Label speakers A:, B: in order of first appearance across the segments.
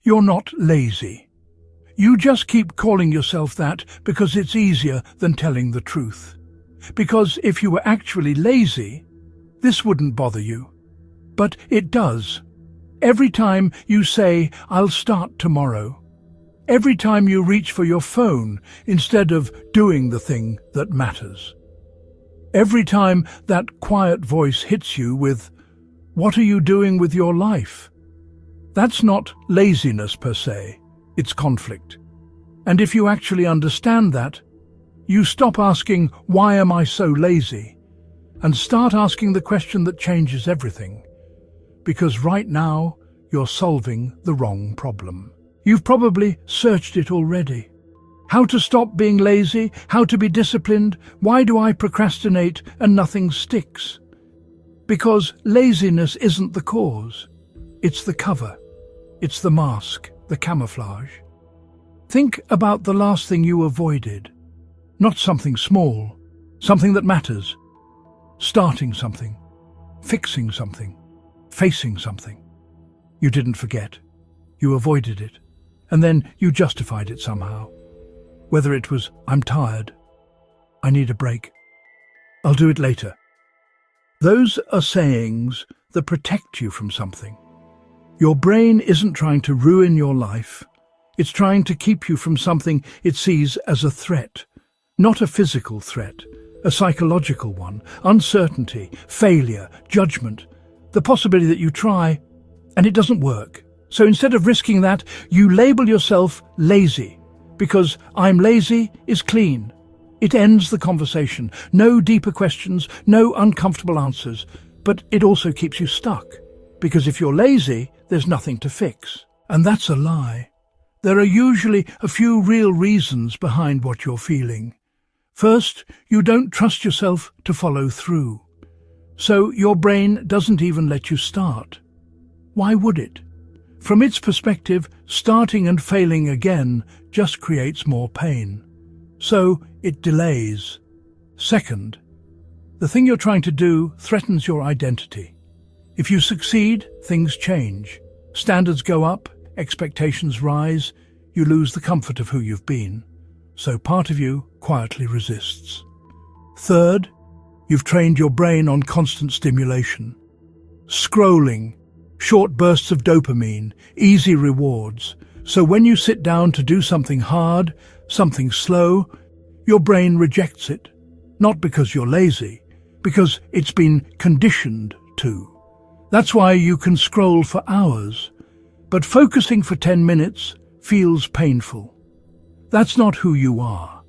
A: You're not lazy. You just keep calling yourself that because it's easier than telling the truth. Because if you were actually lazy, this wouldn't bother you. But it does. Every time you say, "I'll start tomorrow." Every time you reach for your phone instead of doing the thing that matters. Every time that quiet voice hits you with, "What are you doing with your life?" That's not laziness per se, it's conflict. And if you actually understand that, you stop asking, "Why am I so lazy?" and start asking the question that changes everything. Because right now, you're solving the wrong problem. You've probably searched it already. How to stop being lazy, how to be disciplined, why do I procrastinate and nothing sticks? Because laziness isn't the cause. It's the cover. It's the mask, the camouflage. Think about the last thing you avoided. Not something small, something that matters. Starting something, fixing something, facing something. You didn't forget. You avoided it. And then you justified it somehow. Whether it was, "I'm tired. I need a break. I'll do it later." Those are sayings that protect you from something. Your brain isn't trying to ruin your life. It's trying to keep you from something it sees as a threat. Not a physical threat, a psychological one. Uncertainty, failure, judgment. The possibility that you try and it doesn't work. So instead of risking that, you label yourself lazy. Because "I'm lazy" is clean. It ends the conversation. No deeper questions, no uncomfortable answers. But it also keeps you stuck. Because if you're lazy, there's nothing to fix. And that's a lie. There are usually a few real reasons behind what you're feeling. First, you don't trust yourself to follow through. So your brain doesn't even let you start. Why would it? From its perspective, starting and failing again just creates more pain. So it delays. Second, the thing you're trying to do threatens your identity. If you succeed, things change. Standards go up, expectations rise, you lose the comfort of who you've been. So part of you quietly resists. Third, you've trained your brain on constant stimulation. Scrolling, short bursts of dopamine, easy rewards. So when you sit down to do something hard, something slow, your brain rejects it. Not because you're lazy, because it's been conditioned to. That's why you can scroll for hours, but focusing for 10 minutes feels painful. That's not who you are.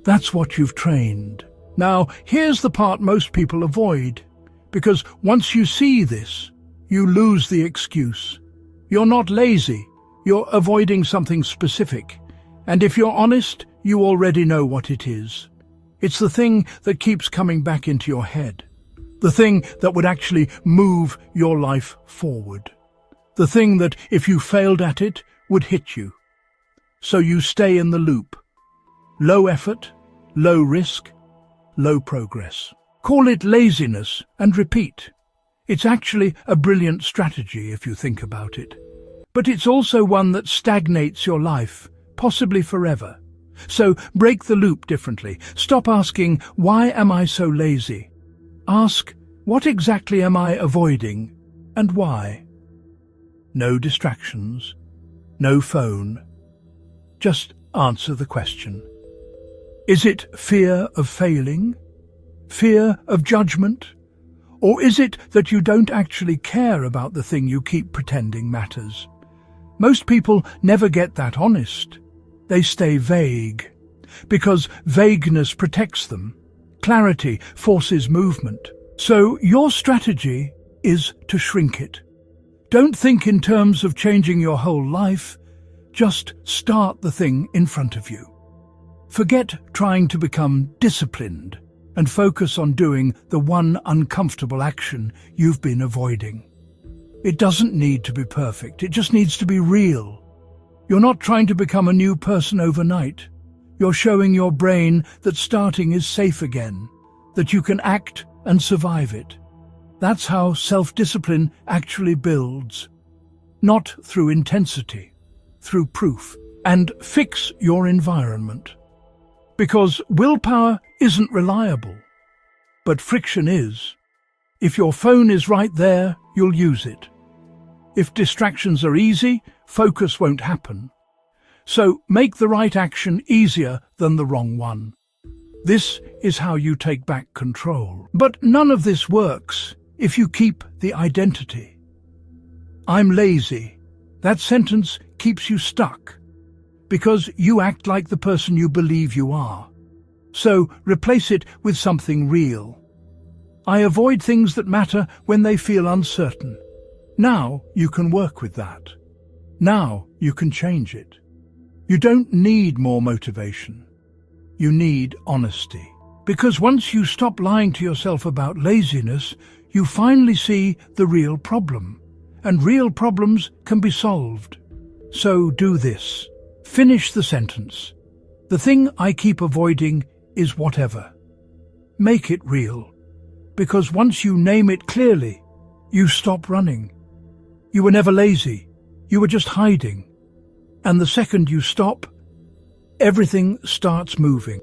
A: That's what you've trained. Now, here's the part most people avoid, because once you see this, you lose the excuse. You're not lazy, you're avoiding something specific. And if you're honest, you already know what it is. It's the thing that keeps coming back into your head. The thing that would actually move your life forward. The thing that, if you failed at it, would hit you. So you stay in the loop. Low effort, low risk, low progress. Call it laziness and repeat. It's actually a brilliant strategy if you think about it. But it's also one that stagnates your life, possibly forever. So break the loop differently. Stop asking, "Why am I so lazy?" Ask, "What exactly am I avoiding and why?" No distractions, no phone. Just answer the question. Is it fear of failing? Fear of judgment? Or is it that you don't actually care about the thing you keep pretending matters? Most people never get that honest. They stay vague. Because vagueness protects them. Clarity forces movement. So your strategy is to shrink it. Don't think in terms of changing your whole life. Just start the thing in front of you. Forget trying to become disciplined and focus on doing the one uncomfortable action you've been avoiding. It doesn't need to be perfect, it just needs to be real. You're not trying to become a new person overnight. You're showing your brain that starting is safe again, that you can act and survive it. That's how self-discipline actually builds. Not through intensity, through proof and fix your environment. Because willpower isn't reliable, but friction is. If your phone is right there, you'll use it. If distractions are easy, focus won't happen. So make the right action easier than the wrong one. This is how you take back control. But none of this works if you keep the identity. I'm lazy. That sentence keeps you stuck because you act like the person you believe you are. So replace it with something real. I avoid things that matter when they feel uncertain. Now you can work with that. Now you can change it. You don't need more motivation. You need honesty. Because once you stop lying to yourself about laziness, you finally see the real problem. And real problems can be solved. So do this. Finish the sentence. The thing I keep avoiding is whatever. Make it real. Because once you name it clearly, you stop running. You were never lazy. You were just hiding. And the second you stop, everything starts moving.